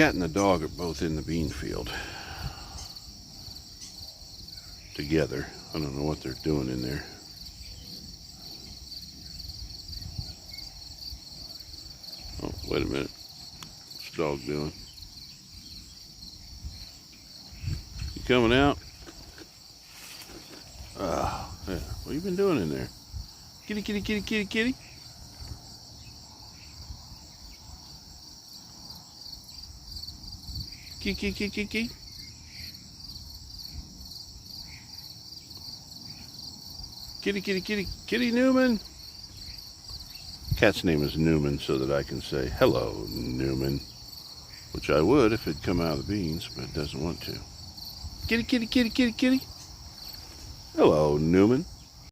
cat and the dog are both in the bean field together. I don't know what they're doing in there. Oh, wait a minute. What's the dog doing? You coming out? Oh, yeah. What you been doing in there? Kitty, kitty, kitty, kitty, kitty. Kitty, kitty, kitty, kitty, kitty. Kitty, kitty, kitty, kitty Newman. Cat's name is Newman so that I can say, hello, Newman. Which I would if it'd come out of the beans, but it doesn't want to. Kitty, kitty, kitty, kitty, kitty. Hello, Newman.